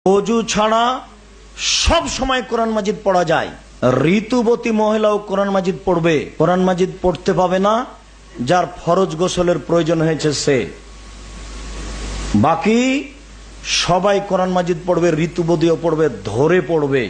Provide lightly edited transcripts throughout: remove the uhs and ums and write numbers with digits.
অজু ছাড়া সব সময় কোরআন মাজিদ পড়া যায়। ঋতুবতী মহিলাও কোরআন মাজিদ পড়বে। কোরআন মাজিদ পড়তে পাবে না যার ফরজ গোসলের প্রয়োজন হয়েছে সে। বাকি সবাই কোরআন মাজিদ পড়বে, ঋতুবতীও পড়বে, ধরে পড়বে।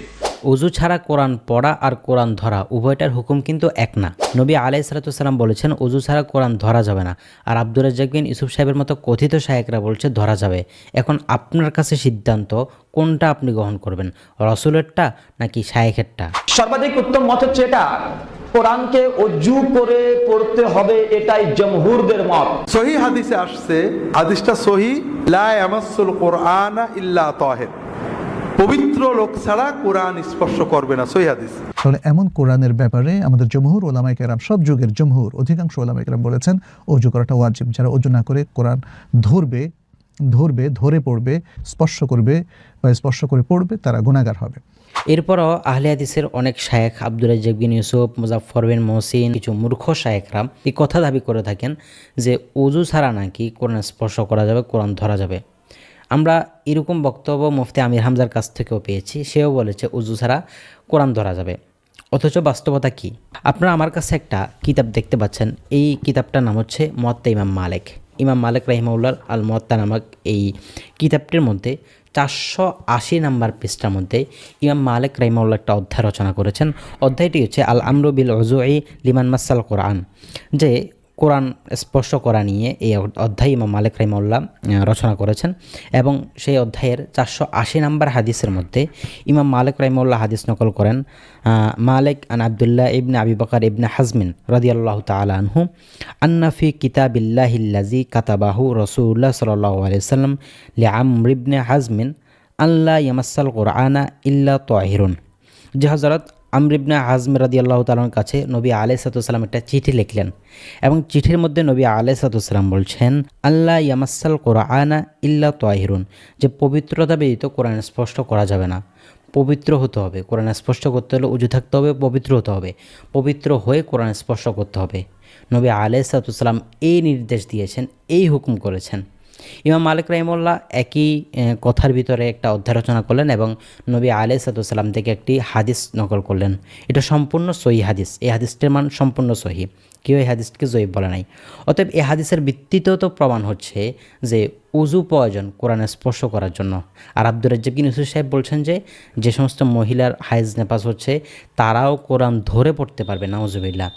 অজু ছাড়া কোরআন পড়া আর কোরআন ধরা উভয়টার হুকুম কিন্তু এক না। নবী আলাইহিস সালাম বলেছেন অজু ছাড়া কোরআন ধরা যাবে না, আর আব্দুর রাজ্জাক বিন ইউসুফ সাহেবের মতো কথিত শায়েখরা বলছে ধরা যাবে। এখন আপনার কাছে সিদ্ধান্ত, কোনটা আপনি গ্রহণ করবেন, রসুলেরটা নাকি শায়েখেরটা? সর্বাধিক উত্তম মত হচ্ছে এটা, কোরআনকে অজু করে পড়তে হবে, এটাই জমহুরদের মত। সহি হাদিসে আসছে, হাদিসটা সহি, লা ইয়ামাসসুল কুরআনা ইল্লা তাহির, পবিত্র লোক ছাড়া কোরআন স্পর্শ করবে না, সহি হাদিস। তাহলে এমন কোরআনের ব্যাপারে আমাদের জমহুর ওলামায়ে কেরাম, সব যুগের জমহুর অধিকাংশ ওলামায়ে কেরাম বলেছেন অজু করাটা ওয়াজিব। যারা অজু না করে কোরআন ধরে পড়বে, স্পর্শ করবে বা স্পর্শ করে পড়বে, তারা গুনাহগার হবে। এরপরও আহলে হাদিসের অনেক শায়েখ, আব্দুর রাজ্জাক বিন ইউসুফ, মুজাফফর বিন মহসিন, কিছু মূর্খ শায়েখরা এই কথা দাবি করে থাকেন যে অজু ছাড়া নাকি কোরআন স্পর্শ করা যাবে, কোরআন ধরা যাবে। আমরা এরকম বক্তব্য মুফতি আমির হামজার কাছ থেকেও পেয়েছি, সেও বলেছে অজু ছাড়া কোরআন ধরা যাবে। অথচ বাস্তবতা কি? আপনারা আমার কাছে একটা কিতাব দেখতে পাচ্ছেন, এই কিতাবটার নাম হচ্ছে মুওয়াত্তা ইমাম মালিক। ইমাম মালিক রাহিমাহুল্লাহর আল মুওয়াত্তা নামক এই কিতাবটির মধ্যে 480 নাম্বার পৃষ্ঠার মধ্যে ইমাম মালিক রাহিমাহুল্লাহ একটা অধ্যায় রচনা করেছেন। অধ্যায়টি হচ্ছে আল আমরু বিল উযুই লিমান মাসাল কোরআন, যে কোরআন স্পর্শ করা নিয়ে এই অধ্যায় ইমাম মালিক রাহিমাহুল্লাহ রচনা করেছেন। এবং সেই অধ্যায়ের 480 নাম্বার হাদিসের মধ্যে ইমাম মালিক রাহিমাহুল্লাহ হাদিস নকল করেন, মালিক আন আব্দুল্লাহ ইবনে আবি বকর ইবনে হাজমিন রাদিয়াল্লাহু তাআলা আনহু আন্না ফি কিতাবিল্লাহিল্লাযী কাতাবাহু রাসূলুল্লাহ সাল্লাল্লাহু আলাইহি ওয়াসাল্লাম লিআমর ইবনে হাজমিন আল্লা ইয়ামাসসাল কুরআনা ইল্লা তাহিরুন। যে হযরত আমর ইবনে হাজম রাদিয়াল্লাহু তাআলার কাছে নবী আলাইহিস সালাম একটা চিঠি লিখলেন, এবং চিঠির মধ্যে নবী আলাইহিস সালাম বলছেন আল্লাহ ইয়ামাসসাল কুরআনা ইল্লা তাহিরুন, যে পবিত্রতা ব্যতীত কোরআন স্পষ্ট করা যাবে না। পবিত্র হতে হবে, কোরআন স্পষ্ট করতে হলে উজু থাকতে হবে, পবিত্র হতে হবে, পবিত্র হয়ে কোরআন স্পর্শ করতে হবে। নবী আলাইহিস সালাম এই নির্দেশ দিয়েছেন, এই হুকুম করেছেন। ইমাম মালিক রাহিমাহুল্লাহ একই কথার ভিতরে একটা অধ্যায় রচনা করলেন এবং নবী আলাইহিস সালাম থেকে একটি হাদিস নকল করলেন। এটা সম্পূর্ণ সহি হাদিস, এই হাদিসটির মান সম্পূর্ণ সহি, কেউ এই হাদিসকে জয়ীফ বলে নাই। অতএব এই হাদিসের ভিত্তিতেও তো প্রমাণ হচ্ছে যে উজু প্রয়োজন কোরআনে স্পর্শ করার জন্য। আর আব্দুর রাজ্জাক বিন ইউসুফ সাহেব বলছেন যে সমস্ত মহিলার হায়েজ নেপাস হচ্ছে তারাও কোরআন ধরে পড়তে পারবে, নাউজুবিল্লাহ।